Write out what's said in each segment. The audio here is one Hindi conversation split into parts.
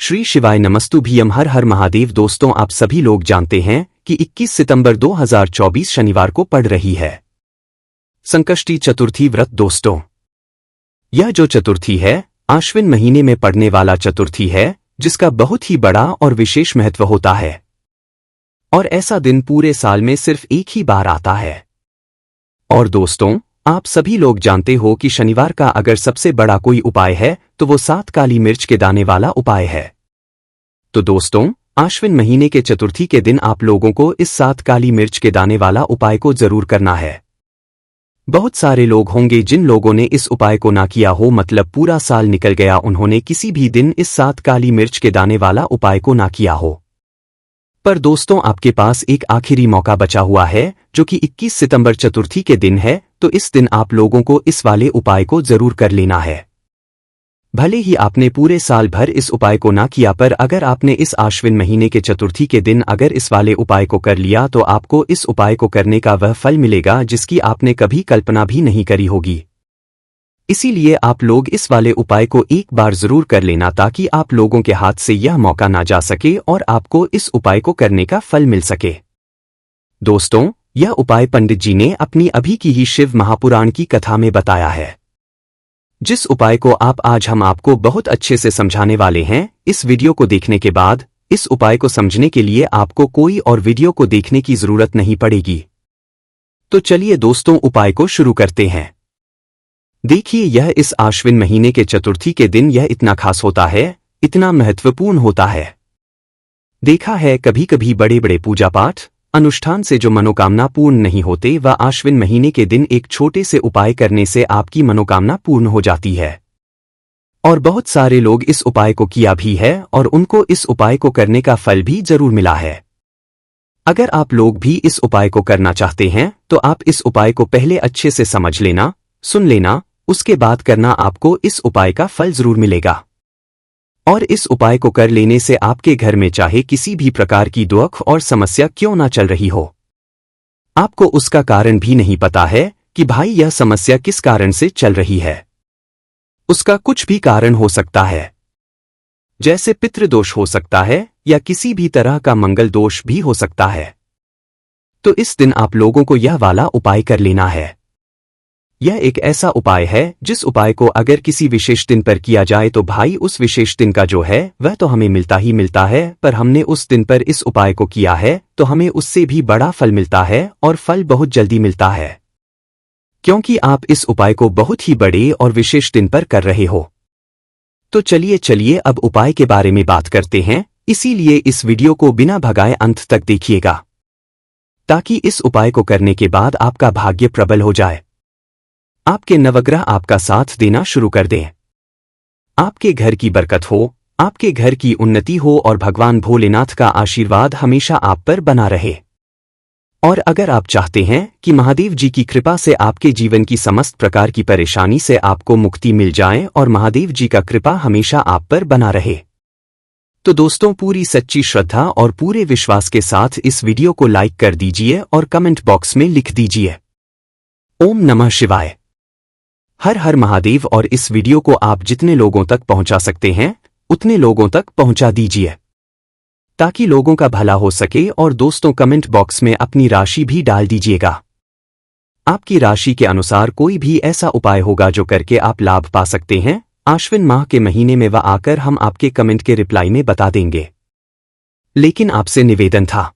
श्री शिवाय नमस्तुभ्यम। हर हर महादेव। दोस्तों, आप सभी लोग जानते हैं कि 21 सितंबर 2024 शनिवार को पड़ रही है संकष्टी चतुर्थी व्रत। दोस्तों, यह जो चतुर्थी है आश्विन महीने में पड़ने वाला चतुर्थी है, जिसका बहुत ही बड़ा और विशेष महत्व होता है और ऐसा दिन पूरे साल में सिर्फ एक ही बार आता है। और दोस्तों, आप सभी लोग जानते हो कि शनिवार का अगर सबसे बड़ा कोई उपाय है तो वो 7 काली मिर्च के दाने वाला उपाय है। तो दोस्तों, आश्विन महीने के चतुर्थी के दिन आप लोगों को इस 7 काली मिर्च के दाने वाला उपाय को जरूर करना है। बहुत सारे लोग होंगे जिन लोगों ने इस उपाय को ना किया हो, मतलब पूरा साल निकल गया, उन्होंने किसी भी दिन इस 7 काली मिर्च के दाने वाला उपाय को ना किया हो। पर दोस्तों, आपके पास एक आखिरी मौका बचा हुआ है जो कि 21 सितंबर चतुर्थी के दिन है। तो इस दिन आप लोगों को इस वाले उपाय को जरूर कर लेना है। भले ही आपने पूरे साल भर इस उपाय को ना किया, पर अगर आपने इस आश्विन महीने के चतुर्थी के दिन अगर इस वाले उपाय को कर लिया तो आपको इस उपाय को करने का वह फल मिलेगा जिसकी आपने कभी कल्पना भी नहीं करी होगी। इसीलिए आप लोग इस वाले उपाय को एक बार जरूर कर लेना, ताकि आप लोगों के हाथ से यह मौका ना जा सके और आपको इस उपाय को करने का फल मिल सके। दोस्तों, यह उपाय पंडित जी ने अपनी अभी की ही शिव महापुराण की कथा में बताया है, जिस उपाय को आज हम आपको बहुत अच्छे से समझाने वाले हैं। इस वीडियो को देखने के बाद इस उपाय को समझने के लिए आपको कोई और वीडियो को देखने की जरूरत नहीं पड़ेगी। तो चलिए दोस्तों, उपाय को शुरू करते हैं। देखिए, यह इस आश्विन महीने के चतुर्थी के दिन यह इतना खास होता है, इतना महत्वपूर्ण होता है। देखा है कभी कभी बड़े बड़े पूजा पाठ अनुष्ठान से जो मनोकामना पूर्ण नहीं होते, वह आश्विन महीने के दिन एक छोटे से उपाय करने से आपकी मनोकामना पूर्ण हो जाती है। और बहुत सारे लोग इस उपाय को किया भी है और उनको इस उपाय को करने का फल भी जरूर मिला है। अगर आप लोग भी इस उपाय को करना चाहते हैं तो आप इस उपाय को पहले अच्छे से समझ लेना, सुन लेना, उसके बाद करना। आपको इस उपाय का फल जरूर मिलेगा। और इस उपाय को कर लेने से आपके घर में चाहे किसी भी प्रकार की दुख और समस्या क्यों ना चल रही हो, आपको उसका कारण भी नहीं पता है कि भाई यह समस्या किस कारण से चल रही है। उसका कुछ भी कारण हो सकता है, जैसे पितृदोष हो सकता है या किसी भी तरह का मंगल दोष भी हो सकता है। तो इस दिन आप लोगों को यह वाला उपाय कर लेना है। यह एक ऐसा उपाय है जिस उपाय को अगर किसी विशेष दिन पर किया जाए तो भाई उस विशेष दिन का जो है वह तो हमें मिलता ही मिलता है, पर हमने उस दिन पर इस उपाय को किया है तो हमें उससे भी बड़ा फल मिलता है और फल बहुत जल्दी मिलता है, क्योंकि आप इस उपाय को बहुत ही बड़े और विशेष दिन पर कर रहे हो। तो चलिए अब उपाय के बारे में बात करते हैं। इसीलिए इस वीडियो को बिना भगाए अंत तक देखिएगा, ताकि इस उपाय को करने के बाद आपका भाग्य प्रबल हो जाए, आपके नवग्रह आपका साथ देना शुरू कर दें, आपके घर की बरकत हो, आपके घर की उन्नति हो और भगवान भोलेनाथ का आशीर्वाद हमेशा आप पर बना रहे। और अगर आप चाहते हैं कि महादेव जी की कृपा से आपके जीवन की समस्त प्रकार की परेशानी से आपको मुक्ति मिल जाए और महादेव जी का कृपा हमेशा आप पर बना रहे, तो दोस्तों पूरी सच्ची श्रद्धा और पूरे विश्वास के साथ इस वीडियो को लाइक कर दीजिए और कमेंट बॉक्स में लिख दीजिए ओम नमः शिवाय, हर हर महादेव। और इस वीडियो को आप जितने लोगों तक पहुंचा सकते हैं उतने लोगों तक पहुंचा दीजिए, ताकि लोगों का भला हो सके। और दोस्तों, कमेंट बॉक्स में अपनी राशि भी डाल दीजिएगा। आपकी राशि के अनुसार कोई भी ऐसा उपाय होगा जो करके आप लाभ पा सकते हैं। आश्विन माह के महीने में वह आकर हम आपके कमेंट के रिप्लाई में बता देंगे। लेकिन आपसे निवेदन था,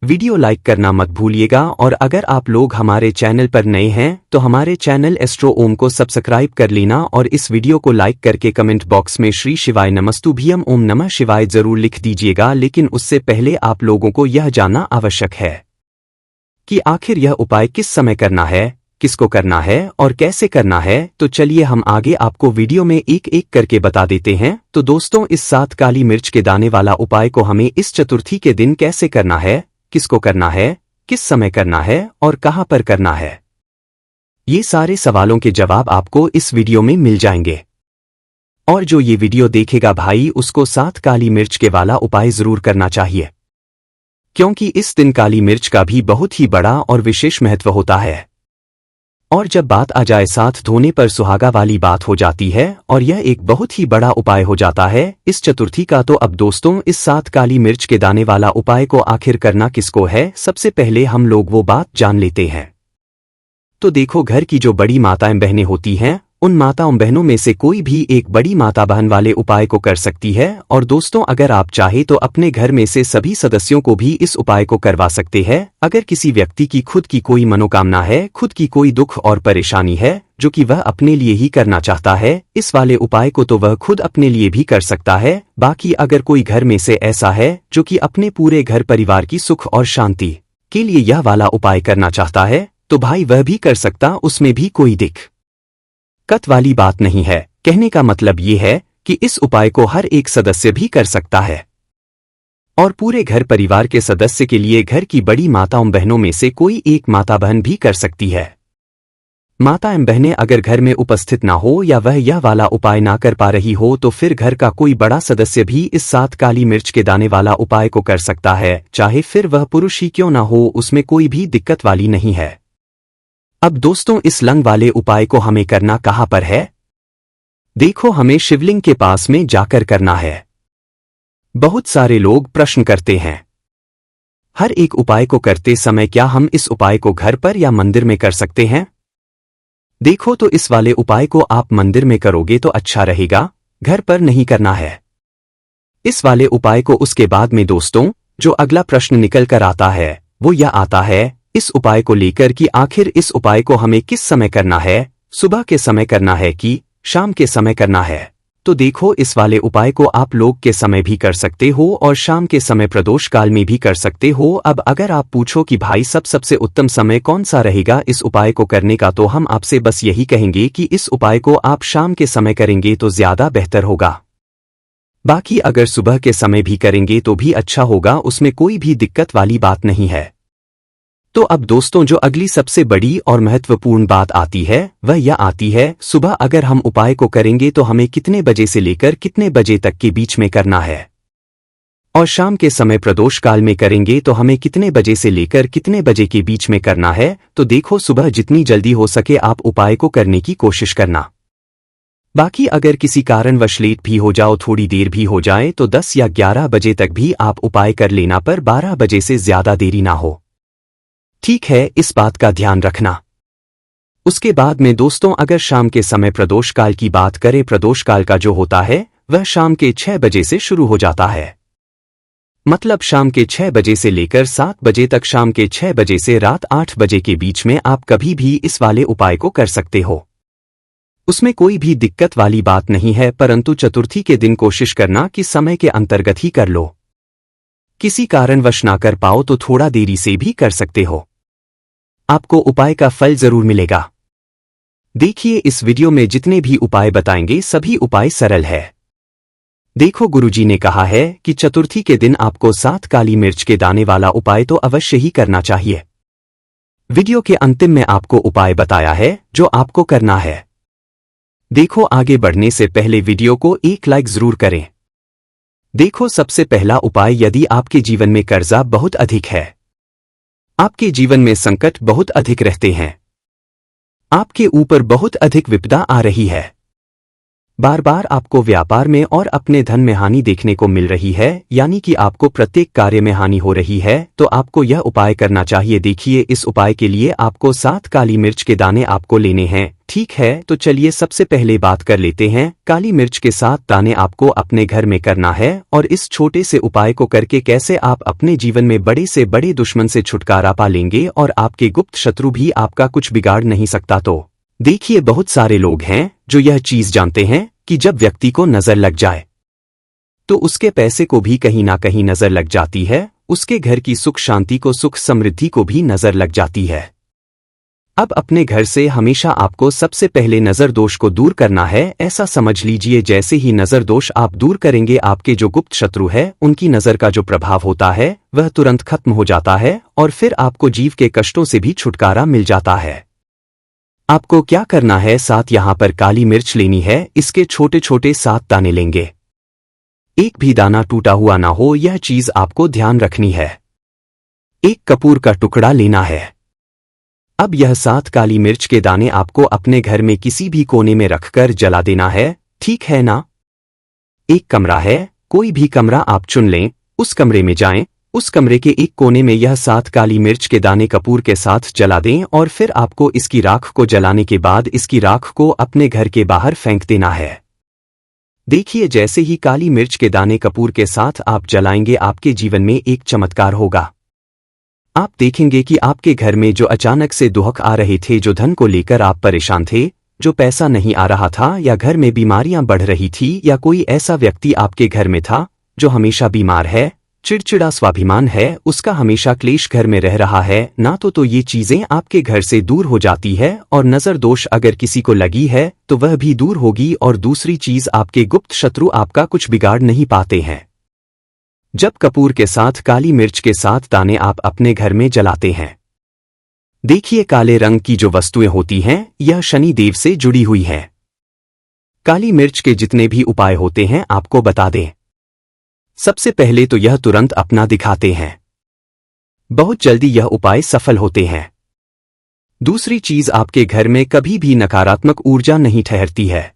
वीडियो लाइक करना मत भूलिएगा। और अगर आप लोग हमारे चैनल पर नए हैं तो हमारे चैनल एस्ट्रो ओम को सब्सक्राइब कर लेना और इस वीडियो को लाइक करके कमेंट बॉक्स में श्री शिवाय नमस्तुभ्यम ओम नमः शिवाय जरूर लिख दीजिएगा। लेकिन उससे पहले आप लोगों को यह जानना आवश्यक है कि आखिर यह उपाय किस समय करना है, किसको करना है और कैसे करना है। तो चलिए हम आगे आपको वीडियो में एक एक करके बता देते हैं। तो दोस्तों, इस 7 काली मिर्च के दाने वाला उपाय को हमें इस चतुर्थी के दिन कैसे करना है, किसको करना है, किस समय करना है और कहां पर करना है, ये सारे सवालों के जवाब आपको इस वीडियो में मिल जाएंगे। और जो ये वीडियो देखेगा भाई, उसको 7 काली मिर्च के वाला उपाय जरूर करना चाहिए, क्योंकि इस दिन काली मिर्च का भी बहुत ही बड़ा और विशेष महत्व होता है। और जब बात आ जाए साथ धोने पर सुहागा वाली बात हो जाती है और यह एक बहुत ही बड़ा उपाय हो जाता है इस चतुर्थी का। तो अब दोस्तों इस साथ काली मिर्च के दाने वाला उपाय को आखिर करना किसको है, सबसे पहले हम लोग वो बात जान लेते हैं। तो देखो, घर की जो बड़ी माताएं बहनें होती हैं उन माताओं बहनों में से कोई भी एक बड़ी माता बहन वाले उपाय को कर सकती है। और दोस्तों अगर आप चाहे तो अपने घर में से सभी सदस्यों को भी इस उपाय को करवा सकते हैं। अगर किसी व्यक्ति की खुद की कोई मनोकामना है, खुद की कोई दुख और परेशानी है जो कि वह अपने लिए ही करना चाहता है, इस वाले उपाय को तो वह खुद अपने लिए भी कर सकता है। बाकी अगर कोई घर में से ऐसा है जो कि अपने पूरे घर परिवार की सुख और शांति के लिए यह वाला उपाय करना चाहता है तो भाई वह भी कर सकता, उसमें भी कोई दिक्कत वाली बात नहीं है। कहने का मतलब ये है कि इस उपाय को हर एक सदस्य भी कर सकता है और पूरे घर परिवार के सदस्य के लिए घर की बड़ी माताओं बहनों में से कोई एक माता बहन भी कर सकती है। माताएं बहनें अगर घर में उपस्थित ना हो या वह यह वाला उपाय ना कर पा रही हो तो फिर घर का कोई बड़ा सदस्य भी इस साथ काली मिर्च के दाने वाला उपाय को कर सकता है, चाहे फिर वह पुरुष ही क्यों ना हो, उसमें कोई भी दिक्कत वाली नहीं है। अब दोस्तों इस लंग वाले उपाय को हमें करना कहां पर है? देखो, हमें शिवलिंग के पास में जाकर करना है। बहुत सारे लोग प्रश्न करते हैं हर एक उपाय को करते समय क्या हम इस उपाय को घर पर या मंदिर में कर सकते हैं? देखो, तो इस वाले उपाय को आप मंदिर में करोगे तो अच्छा रहेगा, घर पर नहीं करना है इस वाले उपाय को। उसके बाद में दोस्तों जो अगला प्रश्न निकल कर आता है वो यह आता है इस उपाय को लेकर कि आखिर इस उपाय को हमें किस समय करना है, सुबह के समय करना है कि शाम के समय करना है? तो देखो, इस वाले उपाय को आप लोग के समय भी कर सकते हो और शाम के समय प्रदोष काल में भी कर सकते हो। अब अगर आप पूछो कि भाई सबसे उत्तम समय कौन सा रहेगा इस उपाय को करने का, तो हम आपसे बस यही कहेंगे कि इस उपाय को आप शाम के समय करेंगे तो ज्यादा बेहतर होगा। बाकी अगर सुबह के समय भी करेंगे तो भी अच्छा होगा, उसमें कोई भी दिक्कत वाली बात नहीं है। तो अब दोस्तों जो अगली सबसे बड़ी और महत्वपूर्ण बात आती है वह यह आती है, सुबह अगर हम उपाय को करेंगे तो हमें कितने बजे से लेकर कितने बजे तक के बीच में करना है, और शाम के समय प्रदोष काल में करेंगे तो हमें कितने बजे से लेकर कितने बजे के बीच में करना है। तो देखो, सुबह जितनी जल्दी हो सके आप उपाय को करने की कोशिश करना। बाकी अगर किसी कारणवश लेट भी हो जाओ, थोड़ी देर भी हो जाए, तो 10 या 11 बजे तक भी आप उपाय कर लेना, पर 12 बजे से ज्यादा देरी ना हो, ठीक है? इस बात का ध्यान रखना। उसके बाद में दोस्तों अगर शाम के समय प्रदोष काल की बात करें, प्रदोष काल का जो होता है वह शाम के 6 बजे से शुरू हो जाता है। मतलब शाम के 6 बजे से लेकर 7 बजे तक, शाम के 6 बजे से रात 8 बजे के बीच में आप कभी भी इस वाले उपाय को कर सकते हो, उसमें कोई भी दिक्कत वाली बात नहीं है। परंतु चतुर्थी के दिन कोशिश करना कि समय के अंतर्गत ही कर लो। किसी कारणवश ना कर पाओ तो थोड़ा देरी से भी कर सकते हो, आपको उपाय का फल जरूर मिलेगा। देखिए, इस वीडियो में जितने भी उपाय बताएंगे सभी उपाय सरल है। देखो, गुरुजी ने कहा है कि चतुर्थी के दिन आपको 7 काली मिर्च के दाने वाला उपाय तो अवश्य ही करना चाहिए। वीडियो के अंतिम में आपको उपाय बताया है जो आपको करना है। देखो, आगे बढ़ने से पहले वीडियो को एक लाइक जरूर करें। देखो, सबसे पहला उपाय, यदि आपके जीवन में कर्जा बहुत अधिक है, आपके जीवन में संकट बहुत अधिक रहते हैं, आपके ऊपर बहुत अधिक विपदा आ रही है, बार बार आपको व्यापार में और अपने धन में हानि देखने को मिल रही है, यानी कि आपको प्रत्येक कार्य में हानि हो रही है, तो आपको यह उपाय करना चाहिए। देखिए, इस उपाय के लिए आपको 7 काली मिर्च के दाने आपको लेने हैं, ठीक है? तो चलिए सबसे पहले बात कर लेते हैं। काली मिर्च के 7 दाने आपको अपने घर में करना है और इस छोटे से उपाय को करके कैसे आप अपने जीवन में बड़े से बड़े दुश्मन से छुटकारा पा लेंगे और आपके गुप्त शत्रु भी आपका कुछ बिगाड़ नहीं सकता। तो देखिए, बहुत सारे लोग हैं जो यह चीज जानते हैं कि जब व्यक्ति को नजर लग जाए तो उसके पैसे को भी कहीं ना कहीं नजर लग जाती है, उसके घर की सुख शांति को, सुख समृद्धि को भी नजर लग जाती है। अब अपने घर से हमेशा आपको सबसे पहले नजर दोष को दूर करना है। ऐसा समझ लीजिए जैसे ही नजर दोष आप दूर करेंगे, आपके जो गुप्त शत्रु है उनकी नजर का जो प्रभाव होता है वह तुरंत खत्म हो जाता है और फिर आपको जीव के कष्टों से भी छुटकारा मिल जाता है। आपको क्या करना है, 7 यहां पर काली मिर्च लेनी है, इसके छोटे छोटे 7 दाने लेंगे, एक भी दाना टूटा हुआ ना हो, यह चीज आपको ध्यान रखनी है। एक कपूर का टुकड़ा लेना है, अब यह 7 काली मिर्च के दाने आपको अपने घर में किसी भी कोने में रखकर जला देना है, ठीक है ना? एक कमरा है, कोई भी कमरा आप चुन लें, उस कमरे में जाएं, उस कमरे के एक कोने में यह 7 काली मिर्च के दाने कपूर के साथ जला दें और फिर आपको इसकी राख को जलाने के बाद इसकी राख को अपने घर के बाहर फेंक देना है। देखिए, जैसे ही काली मिर्च के दाने कपूर के साथ आप जलाएंगे, आपके जीवन में एक चमत्कार होगा। आप देखेंगे कि आपके घर में जो अचानक से दुख आ रहे थे, जो धन को लेकर आप परेशान थे, जो पैसा नहीं आ रहा था, या घर में बीमारियां बढ़ रही थी, या कोई ऐसा व्यक्ति आपके घर में था जो हमेशा बीमार है, चिड़चिड़ा स्वाभिमान है, उसका हमेशा क्लेश घर में रह रहा है, ना तो ये चीजें आपके घर से दूर हो जाती है, और नजर दोष अगर किसी को लगी है तो वह भी दूर होगी, और दूसरी चीज आपके गुप्त शत्रु आपका कुछ बिगाड़ नहीं पाते हैं। जब कपूर के साथ काली मिर्च के साथ दाने आप अपने घर में जलाते हैं, देखिए काले रंग की जो वस्तुएं होती हैं यह शनि देव से जुड़ी हुई हैं। काली मिर्च के जितने भी उपाय होते हैं आपको बता दें। सबसे पहले तो यह तुरंत अपना दिखाते हैं, बहुत जल्दी यह उपाय सफल होते हैं। दूसरी चीज, आपके घर में कभी भी नकारात्मक ऊर्जा नहीं ठहरती है।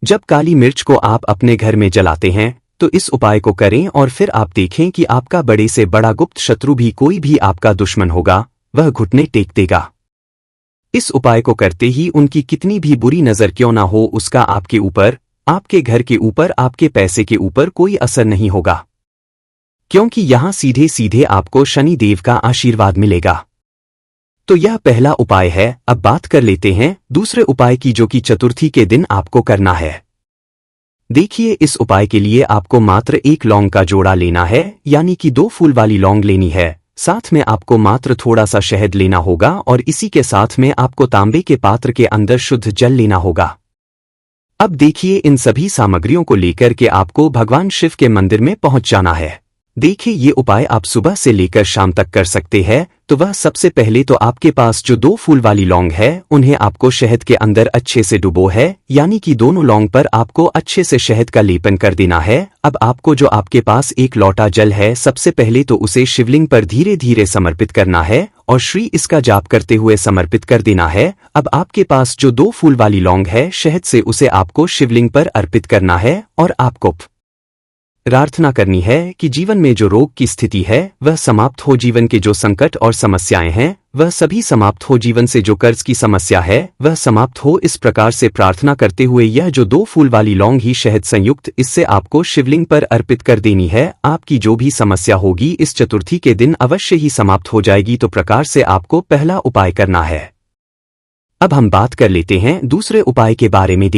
जब काली मिर्च को आप अपने घर में जलाते हैं तो इस उपाय को करें और फिर आप देखें कि आपका बड़े से बड़ा गुप्त शत्रु भी, कोई भी आपका दुश्मन होगा, वह घुटने टेक देगा। इस उपाय को करते ही उनकी कितनी भी बुरी नजर क्यों ना हो, उसका आपके ऊपर, आपके घर के ऊपर, आपके पैसे के ऊपर कोई असर नहीं होगा, क्योंकि यहां सीधे सीधे आपको शनि देव का आशीर्वाद मिलेगा। तो यह पहला उपाय है। अब बात कर लेते हैं दूसरे उपाय की, जो कि चतुर्थी के दिन आपको करना है। देखिए, इस उपाय के लिए आपको मात्र 1 लौंग का जोड़ा लेना है, यानी कि 2 फूल वाली लौंग लेनी है। साथ में आपको मात्र थोड़ा सा शहद लेना होगा, और इसी के साथ में आपको तांबे के पात्र के अंदर शुद्ध जल लेना होगा। अब देखिए, इन सभी सामग्रियों को लेकर के आपको भगवान शिव के मंदिर में पहुंच जाना है। देखिए, ये उपाय आप सुबह से लेकर शाम तक कर सकते हैं। तो वह सबसे पहले तो आपके पास जो 2 फूल वाली लौंग है, उन्हें आपको शहद के अंदर अच्छे से डुबो है, यानी कि दोनों लौंग पर आपको अच्छे से शहद का लेपन कर देना है। अब आपको जो आपके पास 1 लोटा जल है, सबसे पहले तो उसे शिवलिंग पर धीरे धीरे समर्पित करना है और श्री इसका जाप करते हुए समर्पित कर देना है। अब आपके पास जो 2 फूल वाली लौंग है, शहद से उसे आपको शिवलिंग पर अर्पित करना है, और आपको प्रार्थना करनी है कि जीवन में जो रोग की स्थिति है वह समाप्त हो, जीवन के जो संकट और समस्याएं हैं वह सभी समाप्त हो, जीवन से जो कर्ज की समस्या है वह समाप्त हो। इस प्रकार से प्रार्थना करते हुए यह जो 2 फूल वाली लौंग ही शहद संयुक्त, इससे आपको शिवलिंग पर अर्पित कर देनी है। आपकी जो भी समस्या होगी इस चतुर्थी के दिन अवश्य ही समाप्त हो जाएगी। तो प्रकार से आपको पहला उपाय करना है। अब हम बात कर लेते हैं दूसरे उपाय के बारे में।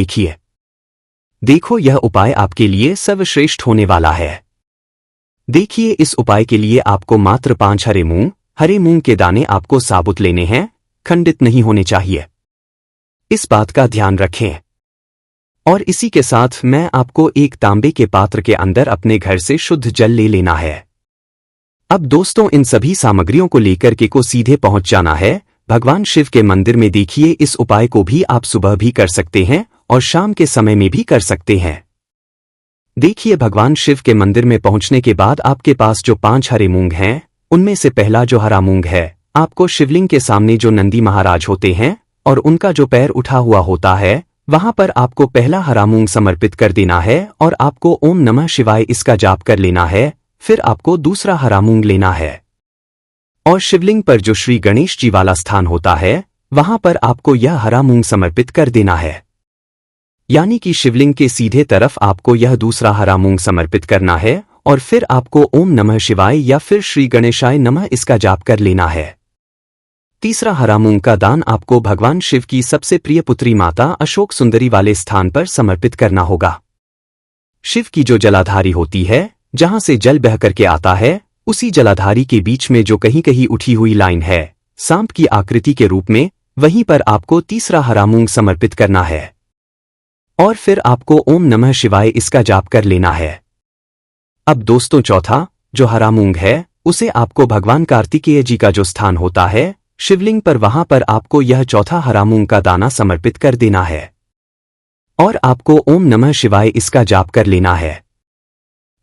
देखो, यह उपाय आपके लिए सर्वश्रेष्ठ होने वाला है। देखिए, इस उपाय के लिए आपको मात्र 5 हरे मूंग के दाने आपको साबुत लेने हैं, खंडित नहीं होने चाहिए। इस बात का ध्यान रखें। और इसी के साथ मैं आपको एक तांबे के पात्र के अंदर अपने घर से शुद्ध जल ले लेना है। अब दोस्तों, इन सभी सामग्रियों को लेकर के को सीधे पहुंच जाना है भगवान शिव के मंदिर में। देखिए, इस उपाय को भी आप सुबह भी कर सकते हैं और शाम के समय में भी कर सकते हैं। देखिए, भगवान शिव के मंदिर में पहुंचने के बाद आपके पास जो 5 हरे मूंग हैं, उनमें से पहला जो हरा मूंग है, आपको शिवलिंग के सामने जो नंदी महाराज होते हैं और उनका जो पैर उठा हुआ होता है, वहां पर आपको पहला हरा मूंग समर्पित कर देना है और आपको ओम नमः शिवाय इसका जाप कर लेना है। फिर आपको दूसरा हरा मूंग लेना है और शिवलिंग पर जो श्री गणेश जी वाला स्थान होता है, वहां पर आपको यह हरा मूंग समर्पित कर देना है, यानी कि शिवलिंग के सीधे तरफ आपको यह दूसरा हरा मूंग समर्पित करना है। और फिर आपको ओम नमः शिवाय या फिर श्री गणेशाय नमः इसका जाप कर लेना है। तीसरा हरा मूंग का दान आपको भगवान शिव की सबसे प्रिय पुत्री माता अशोक सुंदरी वाले स्थान पर समर्पित करना होगा। शिव की जो जलाधारी होती है, जहां से जल बह करके आता है, उसी जलाधारी के बीच में जो कहीं कहीं उठी हुई लाइन है सांप की आकृति के रूप में, वहीं पर आपको तीसरा हरा मूंग समर्पित करना है और फिर आपको ओम नमः शिवाय इसका जाप कर लेना है। अब दोस्तों, चौथा जो हरा मूंग है, उसे आपको भगवान कार्तिकेय जी का जो स्थान होता है शिवलिंग पर, वहां पर आपको यह चौथा हरा मूंग का दाना समर्पित कर देना है और आपको ओम नमः शिवाय इसका जाप कर लेना है।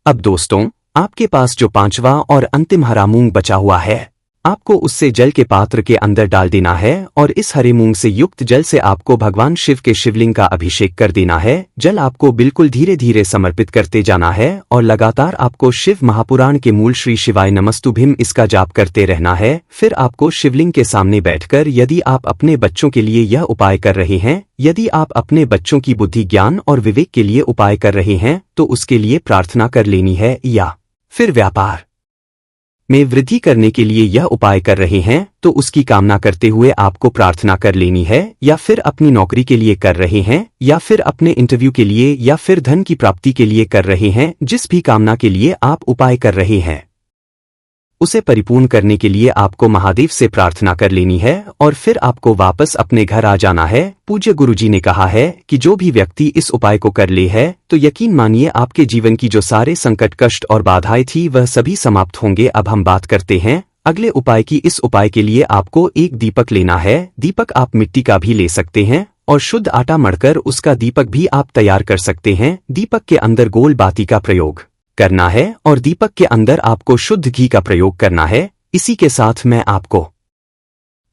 अब दोस्तों, आपके पास जो 5वां और अंतिम हरा मूंग बचा हुआ है, आपको उससे जल के पात्र के अंदर डाल देना है और इस हरे मूंग से युक्त जल से आपको भगवान शिव के शिवलिंग का अभिषेक कर देना है। जल आपको बिल्कुल धीरे धीरे समर्पित करते जाना है और लगातार आपको शिव महापुराण के मूल श्री शिवाय नमस्तुभ्यम इसका जाप करते रहना है। फिर आपको शिवलिंग के सामने बैठकर यदि आप अपने बच्चों के लिए यह उपाय कर रहे हैं, यदि आप अपने बच्चों की बुद्धि ज्ञान और विवेक के लिए उपाय कर रहे हैं तो उसके लिए प्रार्थना कर लेनी है, या फिर व्यापार में वृद्धि करने के लिए यह उपाय कर रहे हैं तो उसकी कामना करते हुए आपको प्रार्थना कर लेनी है, या फिर अपनी नौकरी के लिए कर रहे हैं, या फिर अपने इंटरव्यू के लिए, या फिर धन की प्राप्ति के लिए कर रहे हैं। जिस भी कामना के लिए आप उपाय कर रहे हैं उसे परिपूर्ण करने के लिए आपको महादेव से प्रार्थना कर लेनी है और फिर आपको वापस अपने घर आ जाना है। पूज्य गुरुजी ने कहा है कि जो भी व्यक्ति इस उपाय को कर ले है तो यकीन मानिए आपके जीवन की जो सारे संकट, कष्ट और बाधाएं थी वह सभी समाप्त होंगे। अब हम बात करते हैं अगले उपाय की। इस उपाय के लिए आपको एक दीपक लेना है। दीपक आप मिट्टी का भी ले सकते हैं और शुद्ध आटा मढ़कर उसका दीपक भी आप तैयार कर सकते हैं। दीपक के अंदर गोल बाती का प्रयोग करना है और दीपक के अंदर आपको शुद्ध घी का प्रयोग करना है। इसी के साथ मैं आपको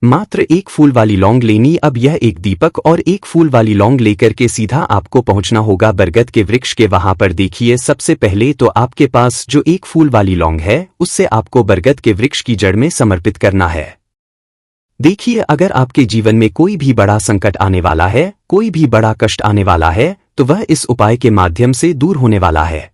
मात्र एक फूल वाली लौंग लेनी। अब यह एक दीपक और एक फूल वाली लौंग लेकर के सीधा आपको पहुंचना होगा बरगद के वृक्ष के वहां पर। देखिए, सबसे पहले तो आपके पास जो एक फूल वाली लौंग है उससे आपको बरगद के वृक्ष की जड़ में समर्पित करना है। देखिए, अगर आपके जीवन में कोई भी बड़ा संकट आने वाला है, कोई भी बड़ा कष्ट आने वाला है तो वह इस उपाय के माध्यम से दूर होने वाला है।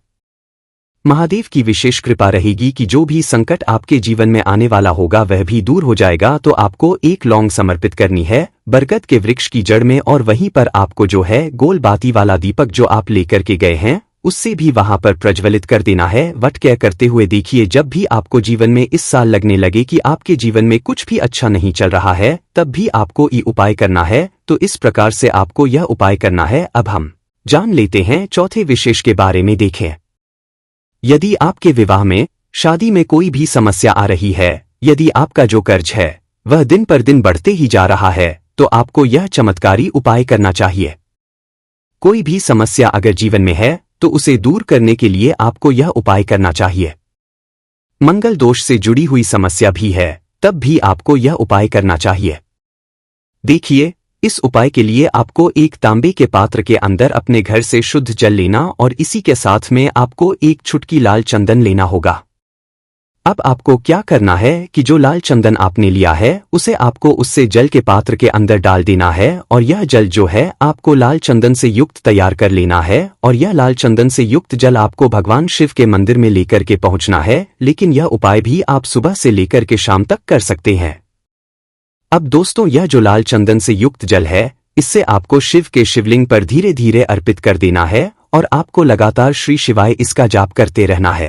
महादेव की विशेष कृपा रहेगी कि जो भी संकट आपके जीवन में आने वाला होगा वह भी दूर हो जाएगा। तो आपको एक लौंग समर्पित करनी है बरगद के वृक्ष की जड़ में और वहीं पर आपको जो है गोल बाती वाला दीपक जो आप लेकर के गए हैं उससे भी वहां पर प्रज्वलित कर देना है। वट क्या करते हुए देखिए, जब भी आपको जीवन में इस साल लगने लगे कि आपके जीवन में कुछ भी अच्छा नहीं चल रहा है तब भी आपको ये उपाय करना है। तो इस प्रकार से आपको यह उपाय करना है। अब हम जान लेते हैं चौथे विशेष के बारे में। देखें, यदि आपके विवाह में, शादी में कोई भी समस्या आ रही है, यदि आपका जो कर्ज है वह दिन पर दिन बढ़ते ही जा रहा है तो आपको यह चमत्कारी उपाय करना चाहिए। कोई भी समस्या अगर जीवन में है तो उसे दूर करने के लिए आपको यह उपाय करना चाहिए। मंगल दोष से जुड़ी हुई समस्या भी है तब भी आपको यह उपाय करना चाहिए। देखिए, इस उपाय के लिए आपको एक तांबे के पात्र के अंदर अपने घर से शुद्ध जल लेना और इसी के साथ में आपको एक चुटकी लाल चंदन लेना होगा। अब आपको क्या करना है कि जो लाल चंदन आपने लिया है उसे आपको उससे जल के पात्र के अंदर डाल देना है और यह जल जो है आपको लाल चंदन से युक्त तैयार कर लेना है और यह लाल चंदन से युक्त जल आपको भगवान शिव के मंदिर में लेकर के पहुंचना है। लेकिन यह उपाय भी आप सुबह से लेकर के शाम तक कर सकते हैं। अब दोस्तों, यह जो लाल चंदन से युक्त जल है इससे आपको शिव के शिवलिंग पर धीरे धीरे अर्पित कर देना है और आपको लगातार श्री शिवाय इसका जाप करते रहना है।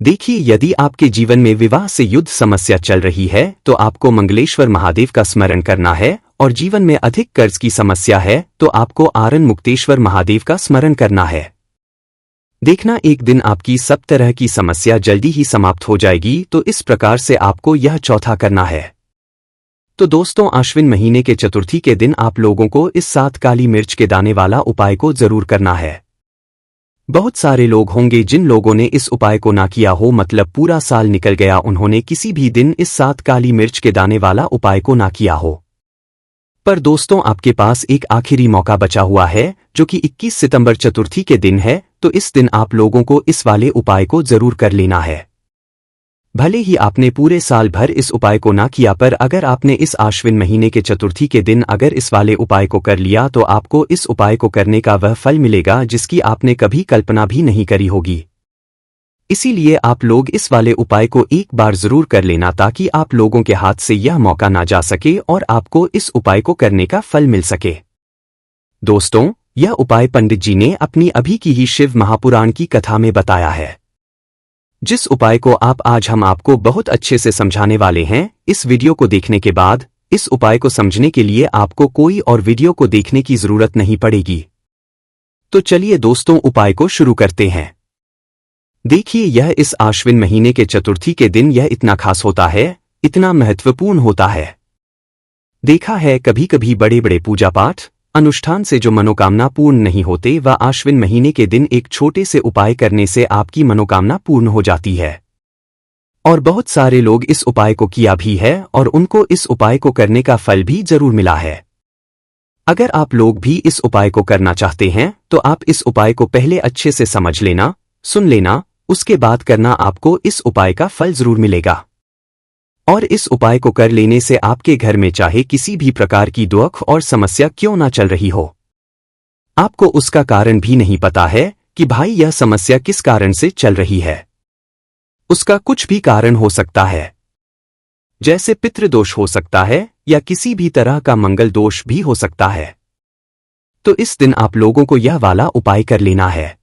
देखिए, यदि आपके जीवन में विवाह से युद्ध समस्या चल रही है तो आपको मंगलेश्वर महादेव का स्मरण करना है और जीवन में अधिक कर्ज की समस्या है तो आपको आरण मुक्तेश्वर महादेव का स्मरण करना है। देखना, एक दिन आपकी सब तरह की समस्या जल्दी ही समाप्त हो जाएगी। तो इस प्रकार से आपको यह चौथा करना है। तो दोस्तों, आश्विन महीने के चतुर्थी के दिन आप लोगों को इस 7 काली मिर्च के दाने वाला उपाय को जरूर करना है। बहुत सारे लोग होंगे जिन लोगों ने इस उपाय को ना किया हो, मतलब पूरा साल निकल गया उन्होंने किसी भी दिन इस 7 काली मिर्च के दाने वाला उपाय को ना किया हो। पर दोस्तों, आपके पास एक आखिरी मौका बचा हुआ है जो कि 21 सितंबर चतुर्थी के दिन है। तो इस दिन आप लोगों को इस वाले उपाय को जरूर कर लेना है। भले ही आपने पूरे साल भर इस उपाय को ना किया, पर अगर आपने इस आश्विन महीने के चतुर्थी के दिन अगर इस वाले उपाय को कर लिया तो आपको इस उपाय को करने का वह फल मिलेगा जिसकी आपने कभी कल्पना भी नहीं करी होगी। इसीलिए आप लोग इस वाले उपाय को एक बार जरूर कर लेना ताकि आप लोगों के हाथ से यह मौका ना जा सके और आपको इस उपाय को करने का फल मिल सके। दोस्तों, यह उपाय पंडित जी ने अपनी अभी की ही शिव महापुराण की कथा में बताया है, जिस उपाय को आज हम आपको बहुत अच्छे से समझाने वाले हैं। इस वीडियो को देखने के बाद इस उपाय को समझने के लिए आपको कोई और वीडियो को देखने की जरूरत नहीं पड़ेगी। तो चलिए दोस्तों, उपाय को शुरू करते हैं। देखिए, यह इस आश्विन महीने के चतुर्थी के दिन यह इतना खास होता है, इतना महत्वपूर्ण होता है। देखा है कभी कभी बड़े बड़े पूजा पाठ अनुष्ठान से जो मनोकामना पूर्ण नहीं होते, वह आश्विन महीने के दिन एक छोटे से उपाय करने से आपकी मनोकामना पूर्ण हो जाती है। और बहुत सारे लोग इस उपाय को किया भी है और उनको इस उपाय को करने का फल भी जरूर मिला है। अगर आप लोग भी इस उपाय को करना चाहते हैं तो आप इस उपाय को पहले अच्छे से समझ लेना, सुन लेना, उसके बाद करना, आपको इस उपाय का फल जरूर मिलेगा। और इस उपाय को कर लेने से आपके घर में चाहे किसी भी प्रकार की दुख और समस्या क्यों ना चल रही हो, आपको उसका कारण भी नहीं पता है कि भाई यह समस्या किस कारण से चल रही है। उसका कुछ भी कारण हो सकता है, जैसे पितृदोष हो सकता है या किसी भी तरह का मंगल दोष भी हो सकता है। तो इस दिन आप लोगों को यह वाला उपाय कर लेना है।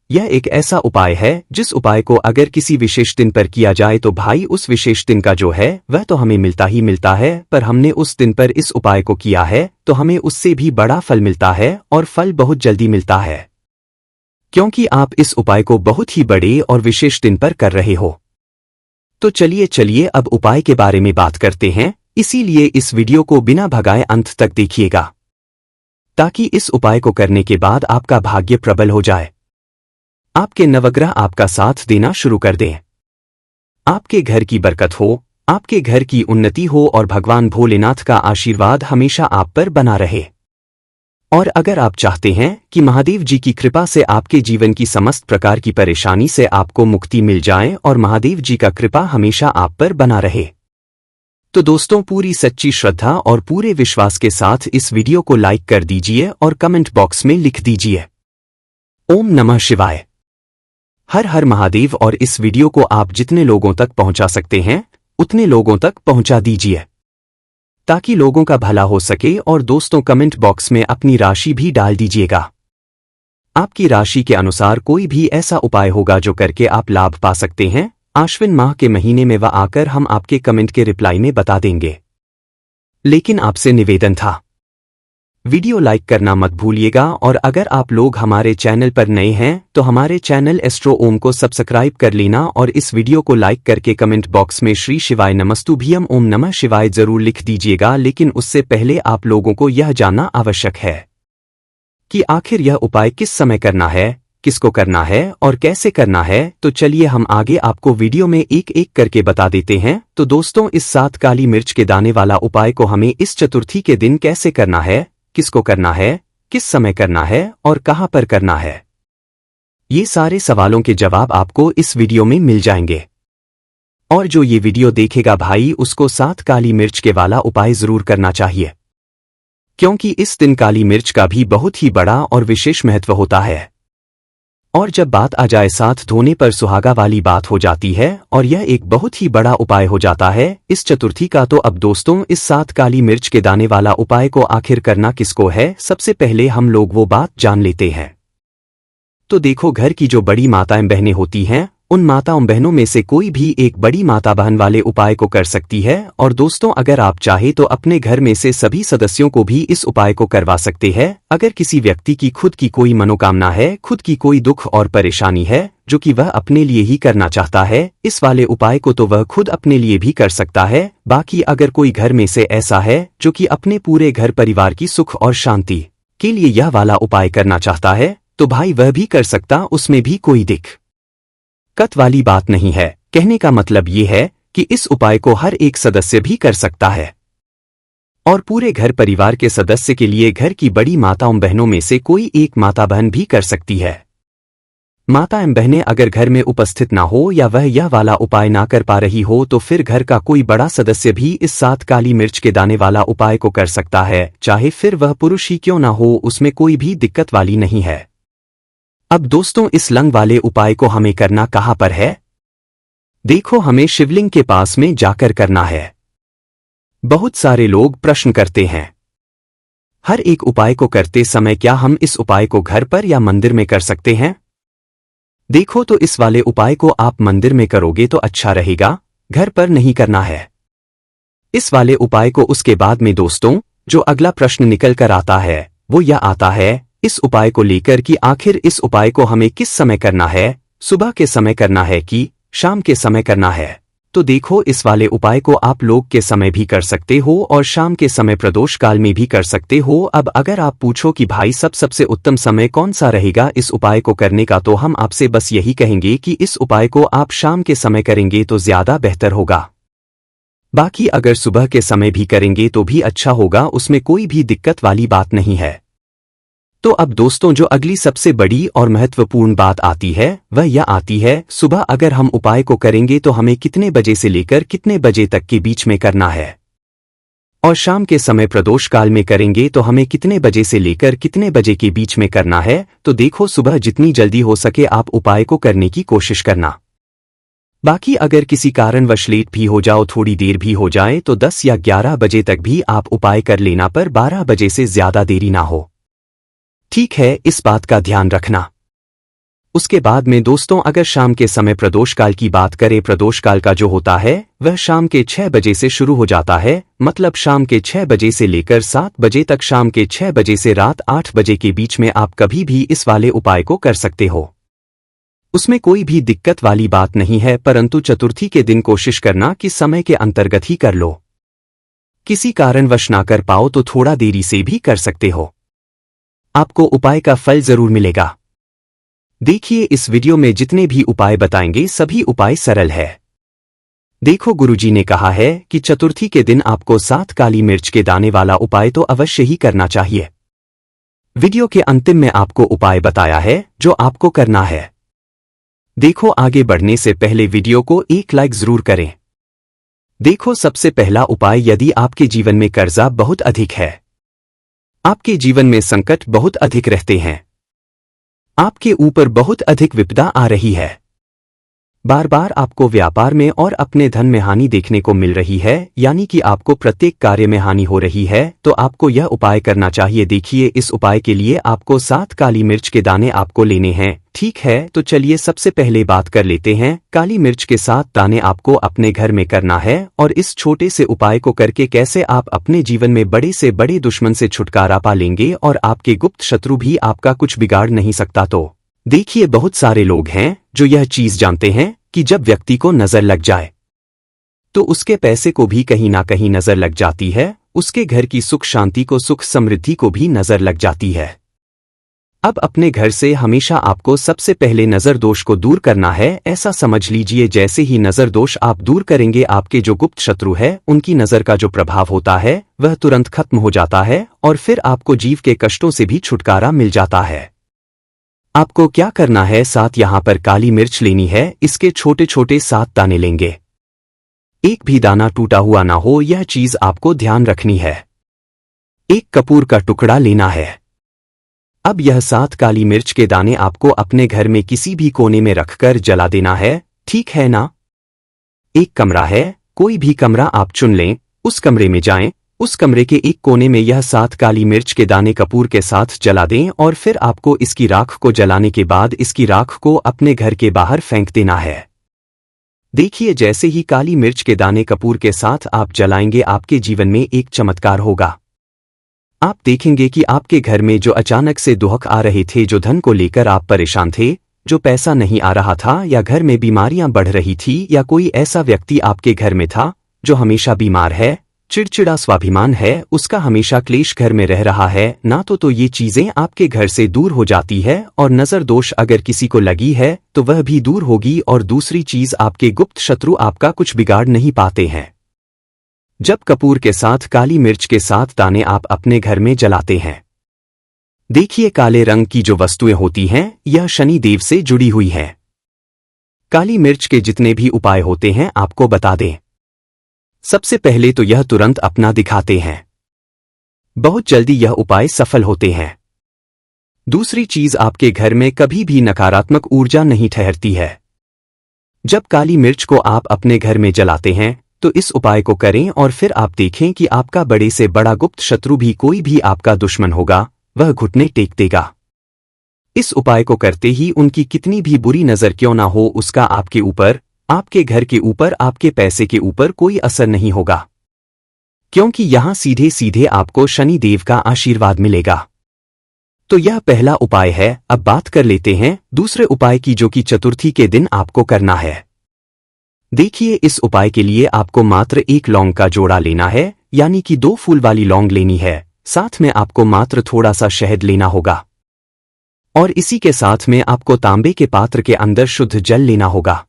यह एक ऐसा उपाय है जिस उपाय को अगर किसी विशेष दिन पर किया जाए तो भाई उस विशेष दिन का जो है वह तो हमें मिलता ही मिलता है, पर हमने उस दिन पर इस उपाय को किया है तो हमें उससे भी बड़ा फल मिलता है और फल बहुत जल्दी मिलता है, क्योंकि आप इस उपाय को बहुत ही बड़े और विशेष दिन पर कर रहे हो। तो चलिए अब उपाय के बारे में बात करते हैं, इसीलिए इस वीडियो को बिना भगाए अंत तक देखिएगा, ताकि इस उपाय को करने के बाद आपका भाग्य प्रबल हो जाए, आपके नवग्रह आपका साथ देना शुरू कर दें, आपके घर की बरकत हो, आपके घर की उन्नति हो और भगवान भोलेनाथ का आशीर्वाद हमेशा आप पर बना रहे। और अगर आप चाहते हैं कि महादेव जी की कृपा से आपके जीवन की समस्त प्रकार की परेशानी से आपको मुक्ति मिल जाए और महादेव जी का कृपा हमेशा आप पर बना रहे, तो दोस्तों पूरी सच्ची श्रद्धा और पूरे विश्वास के साथ इस वीडियो को लाइक कर दीजिए और कमेंट बॉक्स में लिख दीजिए ओम नमः शिवाय, हर हर महादेव। और इस वीडियो को आप जितने लोगों तक पहुंचा सकते हैं उतने लोगों तक पहुंचा दीजिए, ताकि लोगों का भला हो सके। और दोस्तों कमेंट बॉक्स में अपनी राशि भी डाल दीजिएगा, आपकी राशि के अनुसार कोई भी ऐसा उपाय होगा जो करके आप लाभ पा सकते हैं। आश्विन माह के महीने में वह आकर हम आपके कमेंट के रिप्लाई में बता देंगे। लेकिन आपसे निवेदन था, वीडियो लाइक करना मत भूलिएगा। और अगर आप लोग हमारे चैनल पर नए हैं तो हमारे चैनल एस्ट्रो ओम को सब्सक्राइब कर लेना और इस वीडियो को लाइक करके कमेंट बॉक्स में श्री शिवाय नमस्तुभ्यम ओम नमः शिवाय जरूर लिख दीजिएगा। लेकिन उससे पहले आप लोगों को यह जानना आवश्यक है कि आखिर यह उपाय किस समय करना है, किसको करना है और कैसे करना है। तो चलिए हम आगे आपको वीडियो में एक एक करके बता देते हैं। तो दोस्तों इस 7 काली मिर्च के दाने वाला उपाय को हमें इस चतुर्थी के दिन कैसे करना है, किसको करना है, किस समय करना है और कहां पर करना है, ये सारे सवालों के जवाब आपको इस वीडियो में मिल जाएंगे। और जो ये वीडियो देखेगा भाई उसको 7 काली मिर्च के वाला उपाय जरूर करना चाहिए, क्योंकि इस दिन काली मिर्च का भी बहुत ही बड़ा और विशेष महत्व होता है। और जब बात आ जाए साथ धोने पर सुहागा वाली बात हो जाती है और यह एक बहुत ही बड़ा उपाय हो जाता है इस चतुर्थी का। तो अब दोस्तों इस 7 काली मिर्च के दाने वाला उपाय को आखिर करना किसको है, सबसे पहले हम लोग वो बात जान लेते हैं। तो देखो, घर की जो बड़ी माताएं बहनें होती हैं उन माताओं बहनों में से कोई भी एक बड़ी माता बहन वाले उपाय को कर सकती है। और दोस्तों अगर आप चाहे तो अपने घर में से सभी सदस्यों को भी इस उपाय को करवा सकते हैं। अगर किसी व्यक्ति की खुद की कोई मनोकामना है, खुद की कोई दुख और परेशानी है जो कि वह अपने लिए ही करना चाहता है, इस वाले उपाय को तो वह खुद अपने लिए भी कर सकता है। बाकी अगर कोई घर में से ऐसा है जो कि अपने पूरे घर परिवार की सुख और शांति के लिए यह वाला उपाय करना चाहता है तो भाई वह भी कर सकता, उसमें भी कोई दिक्कत वाली बात नहीं है। कहने का मतलब ये है कि इस उपाय को हर एक सदस्य भी कर सकता है और पूरे घर परिवार के सदस्य के लिए घर की बड़ी माताओं बहनों में से कोई एक माता बहन भी कर सकती है। माताएं बहनें अगर घर में उपस्थित ना हो या वह यह वाला उपाय ना कर पा रही हो तो फिर घर का कोई बड़ा सदस्य भी इस 7 काली मिर्च के दाने वाला उपाय को कर सकता है, चाहे फिर वह पुरुष ही क्यों ना हो, उसमें कोई भी दिक्कत वाली नहीं है। अब दोस्तों इस लंग वाले उपाय को हमें करना कहां पर है? देखो, हमें शिवलिंग के पास में जाकर करना है। बहुत सारे लोग प्रश्न करते हैं, हर एक उपाय को करते समय क्या हम इस उपाय को घर पर या मंदिर में कर सकते हैं? देखो, तो इस वाले उपाय को आप मंदिर में करोगे तो अच्छा रहेगा, घर पर नहीं करना है इस वाले उपाय को। उसके बाद में दोस्तों जो अगला प्रश्न निकल कर आता है वो यह आता है इस उपाय को लेकर कि आखिर इस उपाय को हमें किस समय करना है, सुबह के समय करना है कि शाम के समय करना है। तो देखो, इस वाले उपाय को आप लोग के समय भी कर सकते हो और शाम के समय प्रदोष काल में भी कर सकते हो। अब अगर आप पूछो कि भाई सबसे उत्तम समय कौन सा रहेगा इस उपाय को करने का, तो हम आपसे बस यही कहेंगे कि इस उपाय को आप शाम के समय करेंगे तो ज्यादा बेहतर होगा। बाकी अगर सुबह के समय भी करेंगे तो भी अच्छा होगा, उसमें कोई भी दिक्कत वाली बात नहीं है। तो अब दोस्तों, जो अगली सबसे बड़ी और महत्वपूर्ण बात आती है वह यह आती है, सुबह अगर हम उपाय को करेंगे तो हमें कितने बजे से लेकर कितने बजे तक के बीच में करना है, और शाम के समय प्रदोष काल में करेंगे तो हमें कितने बजे से लेकर कितने बजे के बीच में करना है। तो देखो, सुबह जितनी जल्दी हो सके आप उपाय को करने की कोशिश करना। बाकी अगर किसी कारणवश लेट भी हो जाओ, थोड़ी देर भी हो जाए, तो 10 या 11 बजे तक भी आप उपाय कर लेना, पर 12 बजे से ज्यादा देरी ना हो। ठीक है, इस बात का ध्यान रखना। उसके बाद में दोस्तों, अगर शाम के समय प्रदोष काल की बात करें, प्रदोष काल का जो होता है वह शाम के 6 बजे से शुरू हो जाता है। मतलब शाम के 6 बजे से लेकर 7 बजे तक, शाम के 6 बजे से रात 8 बजे के बीच में आप कभी भी इस वाले उपाय को कर सकते हो। उसमें कोई भी दिक्कत वाली बात नहीं है, परंतु चतुर्थी के दिन कोशिश करना कि समय के अंतर्गत ही कर लो। किसी कारणवश ना कर पाओ तो थोड़ा देरी से भी कर सकते हो, आपको उपाय का फल जरूर मिलेगा। देखिए, इस वीडियो में जितने भी उपाय बताएंगे सभी उपाय सरल है। देखो, गुरुजी ने कहा है कि चतुर्थी के दिन आपको 7 काली मिर्च के दाने वाला उपाय तो अवश्य ही करना चाहिए। वीडियो के अंतिम में आपको उपाय बताया है जो आपको करना है। देखो, आगे बढ़ने से पहले वीडियो को एक लाइक जरूर करें। देखो, सबसे पहला उपाय, यदि आपके जीवन में कर्जा बहुत अधिक है, आपके जीवन में संकट बहुत अधिक रहते हैं, आपके ऊपर बहुत अधिक विपदा आ रही है, बार बार आपको व्यापार में और अपने धन में हानि देखने को मिल रही है, यानी कि आपको प्रत्येक कार्य में हानि हो रही है, तो आपको यह उपाय करना चाहिए। देखिए, इस उपाय के लिए आपको 7 काली मिर्च के दाने आपको लेने हैं। ठीक है, तो चलिए सबसे पहले बात कर लेते हैं। काली मिर्च के 7 दाने आपको अपने घर में करना है, और इस छोटे से उपाय को करके कैसे आप अपने जीवन में बड़े से बड़े दुश्मन से छुटकारा पा लेंगे और आपके गुप्त शत्रु भी आपका कुछ बिगाड़ नहीं सकता। तो देखिए, बहुत सारे लोग हैं जो यह चीज जानते हैं कि जब व्यक्ति को नजर लग जाए तो उसके पैसे को भी कहीं ना कहीं नजर लग जाती है, उसके घर की सुख शांति को, सुख समृद्धि को भी नजर लग जाती है। अब अपने घर से हमेशा आपको सबसे पहले नजर दोष को दूर करना है। ऐसा समझ लीजिए, जैसे ही नजर दोष आप दूर करेंगे, आपके जो गुप्त शत्रु है उनकी नजर का जो प्रभाव होता है वह तुरंत खत्म हो जाता है, और फिर आपको जीव के कष्टों से भी छुटकारा मिल जाता है। आपको क्या करना है, 7 यहां पर काली मिर्च लेनी है, इसके छोटे छोटे 7 दाने लेंगे, एक भी दाना टूटा हुआ ना हो, यह चीज आपको ध्यान रखनी है। एक कपूर का टुकड़ा लेना है। अब यह 7 काली मिर्च के दाने आपको अपने घर में किसी भी कोने में रखकर जला देना है, ठीक है ना। एक कमरा है, कोई भी कमरा आप चुन लें, उस कमरे में जाएं, उस कमरे के एक कोने में यह 7 काली मिर्च के दाने कपूर के साथ जला दें, और फिर आपको इसकी राख को जलाने के बाद इसकी राख को अपने घर के बाहर फेंक देना है। देखिए, जैसे ही काली मिर्च के दाने कपूर के साथ आप जलाएंगे, आपके जीवन में एक चमत्कार होगा। आप देखेंगे कि आपके घर में जो अचानक से दुख आ रहे थे, जो धन को लेकर आप परेशान थे, जो पैसा नहीं आ रहा था, या घर में बीमारियां बढ़ रही थी, या कोई ऐसा व्यक्ति आपके घर में था जो हमेशा बीमार है, चिड़चिड़ा स्वाभिमान है, उसका हमेशा क्लेश घर में रह रहा है ना, तो ये चीजें आपके घर से दूर हो जाती है। और नजर दोष अगर किसी को लगी है तो वह भी दूर होगी। और दूसरी चीज, आपके गुप्त शत्रु आपका कुछ बिगाड़ नहीं पाते हैं। जब कपूर के साथ काली मिर्च के 7 दाने आप अपने घर में जलाते हैं, देखिए, काले रंग की जो वस्तुएं होती हैं यह शनि देव से जुड़ी हुई हैं। काली मिर्च के जितने भी उपाय होते हैं आपको बता दें। सबसे पहले तो यह तुरंत अपना दिखाते हैं, बहुत जल्दी यह उपाय सफल होते हैं। दूसरी चीज, आपके घर में कभी भी नकारात्मक ऊर्जा नहीं ठहरती है। जब काली मिर्च को आप अपने घर में जलाते हैं तो इस उपाय को करें, और फिर आप देखें कि आपका बड़े से बड़ा गुप्त शत्रु भी, कोई भी आपका दुश्मन होगा, वह घुटने टेक देगा। इस उपाय को करते ही उनकी कितनी भी बुरी नजर क्यों ना हो, उसका आपके ऊपर, आपके घर के ऊपर, आपके पैसे के ऊपर कोई असर नहीं होगा, क्योंकि यहां सीधे सीधे आपको शनि देव का आशीर्वाद मिलेगा। तो यह पहला उपाय है। अब बात कर लेते हैं दूसरे उपाय की, जो कि चतुर्थी के दिन आपको करना है। देखिए, इस उपाय के लिए आपको मात्र एक लौंग का जोड़ा लेना है, यानी कि 2 फूल वाली लौंग लेनी है। साथ में आपको मात्र थोड़ा सा शहद लेना होगा और इसी के साथ में आपको तांबे के पात्र के अंदर शुद्ध जल लेना होगा।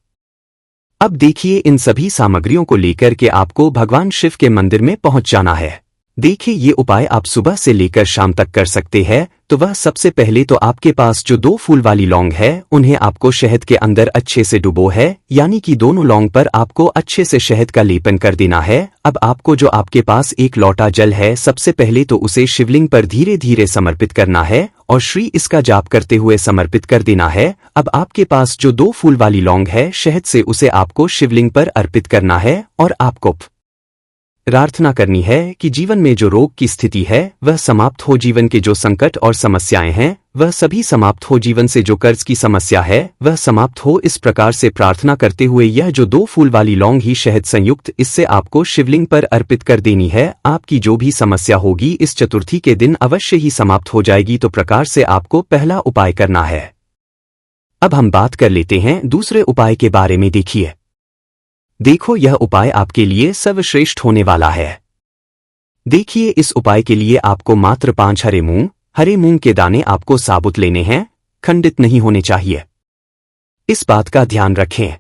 अब देखिए, इन सभी सामग्रियों को लेकर के आपको भगवान शिव के मंदिर में पहुंच जाना है। देखिए, ये उपाय आप सुबह से लेकर शाम तक कर सकते हैं। तो वह सबसे पहले तो आपके पास जो 2 फूल वाली लौंग है उन्हें आपको शहद के अंदर अच्छे से डुबो है, यानी कि दोनों लौंग पर आपको अच्छे से शहद का लेपन कर देना है। अब आपको जो आपके पास एक लोटा जल है, सबसे पहले तो उसे शिवलिंग पर धीरे धीरे समर्पित करना है और श्री इसका जाप करते हुए समर्पित कर देना है। अब आपके पास जो 2 फूल वाली लौंग है शहद से, उसे आपको शिवलिंग पर अर्पित करना है और आपको प्रार्थना करनी है कि जीवन में जो रोग की स्थिति है वह समाप्त हो, जीवन के जो संकट और समस्याएं हैं वह सभी समाप्त हो, जीवन से जो कर्ज की समस्या है वह समाप्त हो। इस प्रकार से प्रार्थना करते हुए यह जो 2 फूल वाली लौंग ही शहद संयुक्त, इससे आपको शिवलिंग पर अर्पित कर देनी है। आपकी जो भी समस्या होगी इस चतुर्थी के दिन अवश्य ही समाप्त हो जाएगी। तो प्रकार से आपको पहला उपाय करना है। अब हम बात कर लेते हैं दूसरे उपाय के बारे में। देखो, यह उपाय आपके लिए सर्वश्रेष्ठ होने वाला है। देखिए, इस उपाय के लिए आपको मात्र 5 हरे मूंग के दाने आपको साबुत लेने हैं, खंडित नहीं होने चाहिए। इस बात का ध्यान रखें।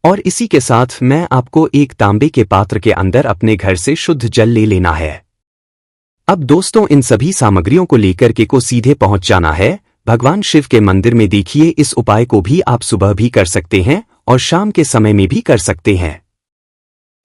और इसी के साथ मैं आपको एक तांबे के पात्र के अंदर अपने घर से शुद्ध जल ले लेना है। अब दोस्तों, इन सभी सामग्रियों को लेकर के को सीधे पहुंच जाना है भगवान शिव के मंदिर में। देखिए, इस उपाय को भी आप सुबह भी कर सकते हैं और शाम के समय में भी कर सकते हैं।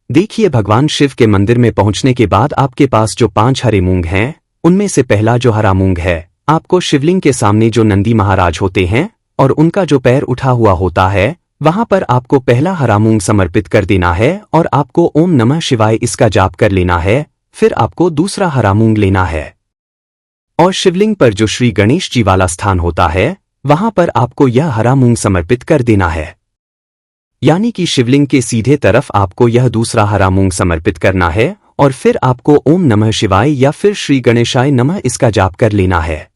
देखिए, भगवान शिव के मंदिर में पहुंचने के बाद आपके पास जो 5 हरे मूंग हैं, उनमें से पहला जो हरा मूंग है, आपको शिवलिंग के सामने जो नंदी महाराज होते हैं और उनका जो पैर उठा हुआ होता है, वहां पर आपको पहला हरा मूंग समर्पित कर देना है और आपको ओम नमः शिवाय इसका जाप कर लेना है। फिर आपको दूसरा हरा मूंग लेना है और शिवलिंग पर जो श्री गणेश जी वाला स्थान होता है, वहां पर आपको यह हरा मूंग समर्पित कर देना है। यानी कि शिवलिंग के सीधे तरफ आपको यह दूसरा हरा मूंग समर्पित करना है और फिर आपको ओम नमः शिवाय या फिर श्री गणेशाय नमः इसका जाप कर लेना है।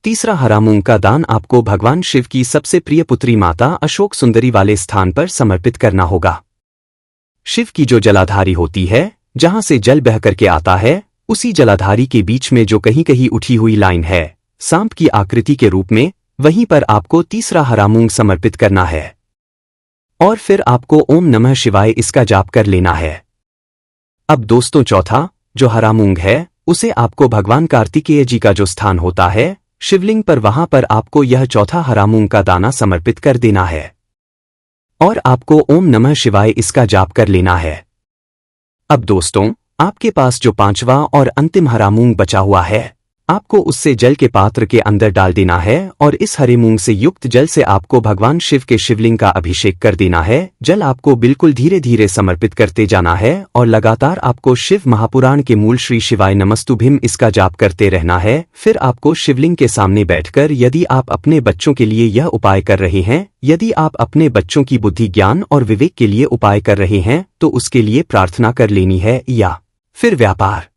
तीसरा हरा मूंग का दान आपको भगवान शिव की सबसे प्रिय पुत्री माता अशोक सुंदरी वाले स्थान पर समर्पित करना होगा। शिव की जो जलाधारी होती है, जहां से जल बह करके आता है, उसी जलाधारी के बीच में जो कहीं कहीं उठी हुई लाइन है सांप की आकृति के रूप में, वहीं पर आपको तीसरा हरा मूंग समर्पित करना है और फिर आपको ओम नमः शिवाय इसका जाप कर लेना है। अब दोस्तों, चौथा जो हरा मूंग है उसे आपको भगवान कार्तिकेय जी का जो स्थान होता है शिवलिंग पर, वहां पर आपको यह चौथा हरा मूंग का दाना समर्पित कर देना है और आपको ओम नमः शिवाय इसका जाप कर लेना है। अब दोस्तों, आपके पास जो 5वां और अंतिम हरा मूंग बचा हुआ है, आपको उससे जल के पात्र के अंदर डाल देना है और इस हरे मूंग से युक्त जल से आपको भगवान शिव के शिवलिंग का अभिषेक कर देना है। जल आपको बिल्कुल धीरे धीरे समर्पित करते जाना है और लगातार आपको शिव महापुराण के मूल श्री शिवाय नमस्तुभीम इसका जाप करते रहना है। फिर आपको शिवलिंग के सामने बैठकर, यदि आप अपने बच्चों के लिए यह उपाय कर रहे हैं, यदि आप अपने बच्चों की बुद्धि ज्ञान और विवेक के लिए उपाय कर रहे हैं, तो उसके लिए प्रार्थना कर लेनी है, या फिर व्यापार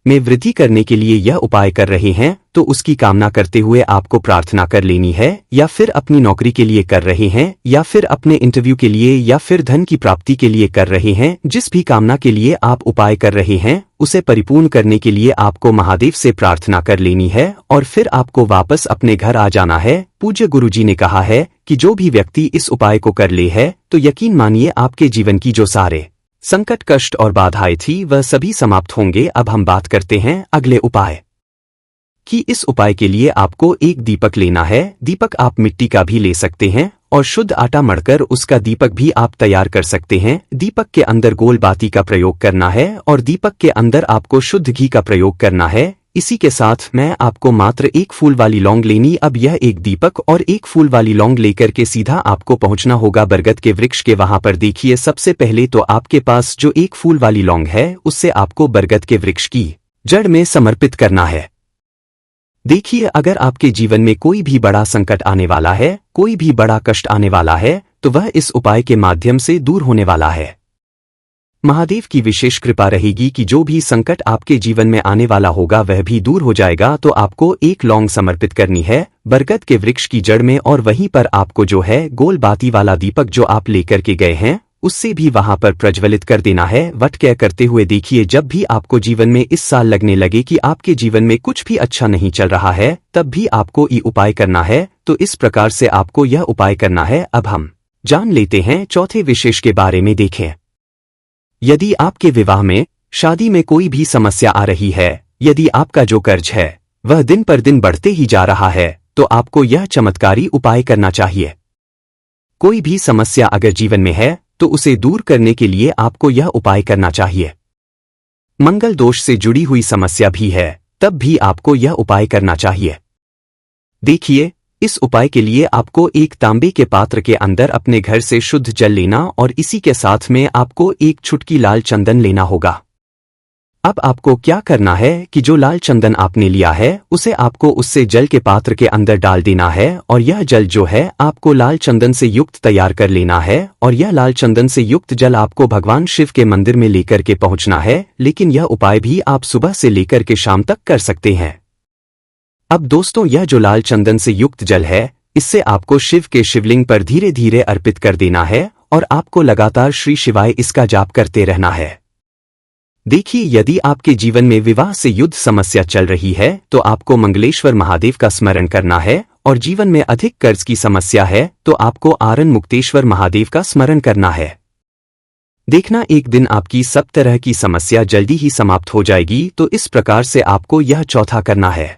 में वृद्धि करने के लिए यह उपाय कर रहे हैं तो उसकी कामना करते हुए आपको प्रार्थना कर लेनी है, या फिर अपनी नौकरी के लिए कर रहे हैं, या फिर अपने इंटरव्यू के लिए, या फिर धन की प्राप्ति के लिए कर रहे हैं। जिस भी कामना के लिए आप उपाय कर रहे हैं उसे परिपूर्ण करने के लिए आपको महादेव से प्रार्थना कर लेनी है और फिर आपको वापस अपने घर आ जाना है। पूज्य गुरुजी ने कहा है कि जो भी व्यक्ति इस उपाय को कर ले है तो यकीन मानिए आपके जीवन की जो सारे संकट, कष्ट और बाधाएं थी वह सभी समाप्त होंगे। अब हम बात करते हैं अगले उपाय कि इस उपाय के लिए आपको एक दीपक लेना है। दीपक आप मिट्टी का भी ले सकते हैं और शुद्ध आटा मढ़कर उसका दीपक भी आप तैयार कर सकते हैं। दीपक के अंदर गोल बाती का प्रयोग करना है और दीपक के अंदर आपको शुद्ध घी का प्रयोग करना है। इसी के साथ मैं आपको मात्र एक फूल वाली लौंग लेनी। अब यह एक दीपक और एक फूल वाली लौंग लेकर के सीधा आपको पहुंचना होगा बरगद के वृक्ष के वहां पर। देखिए, सबसे पहले तो आपके पास जो एक फूल वाली लौंग है उससे आपको बरगद के वृक्ष की जड़ में समर्पित करना है। देखिए, अगर आपके जीवन में कोई भी बड़ा संकट आने वाला है, कोई भी बड़ा कष्ट आने वाला है, तो वह इस उपाय के माध्यम से दूर होने वाला है। महादेव की विशेष कृपा रहेगी कि जो भी संकट आपके जीवन में आने वाला होगा वह भी दूर हो जाएगा। तो आपको एक लौंग समर्पित करनी है बरगद के वृक्ष की जड़ में, और वहीं पर आपको जो है गोल बाती वाला दीपक जो आप लेकर के गए हैं उससे भी वहां पर प्रज्वलित कर देना है। वट क्या करते हुए देखिए, जब भी आपको जीवन में इस साल लगने लगे कि आपके जीवन में कुछ भी अच्छा नहीं चल रहा है, तब भी आपको ये उपाय करना है। तो इस प्रकार से आपको यह उपाय करना है। अब हम जान लेते हैं चौथे विशेष के बारे में। देखें, यदि आपके विवाह में, शादी में कोई भी समस्या आ रही है, यदि आपका जो कर्ज है वह दिन पर दिन बढ़ते ही जा रहा है, तो आपको यह चमत्कारी उपाय करना चाहिए। कोई भी समस्या अगर जीवन में है तो उसे दूर करने के लिए आपको यह उपाय करना चाहिए। मंगल दोष से जुड़ी हुई समस्या भी है तब भी आपको यह उपाय करना चाहिए। देखिए, इस उपाय के लिए आपको एक तांबे के पात्र के अंदर अपने घर से शुद्ध जल लेना और इसी के साथ में आपको एक चुटकी लाल चंदन लेना होगा। अब आपको क्या करना है कि जो लाल चंदन आपने लिया है उसे आपको उससे जल के पात्र के अंदर डाल देना है, और यह जल जो है आपको लाल चंदन से युक्त तैयार कर लेना है, और यह लाल चंदन से युक्त जल आपको भगवान शिव के मंदिर में लेकर के पहुंचना है। लेकिन यह उपाय भी आप सुबह से लेकर के शाम तक कर सकते हैं। अब दोस्तों, यह जो लाल चंदन से युक्त जल है इससे आपको शिव के शिवलिंग पर धीरे धीरे अर्पित कर देना है, और आपको लगातार श्री शिवाय इसका जाप करते रहना है। देखिए, यदि आपके जीवन में विवाह से युद्ध समस्या चल रही है तो आपको मंगलेश्वर महादेव का स्मरण करना है, और जीवन में अधिक कर्ज की समस्या है तो आपको आरण मुक्तेश्वर महादेव का स्मरण करना है। देखना, एक दिन आपकी सब तरह की समस्या जल्दी ही समाप्त हो जाएगी। तो इस प्रकार से आपको यह चौथा करना है।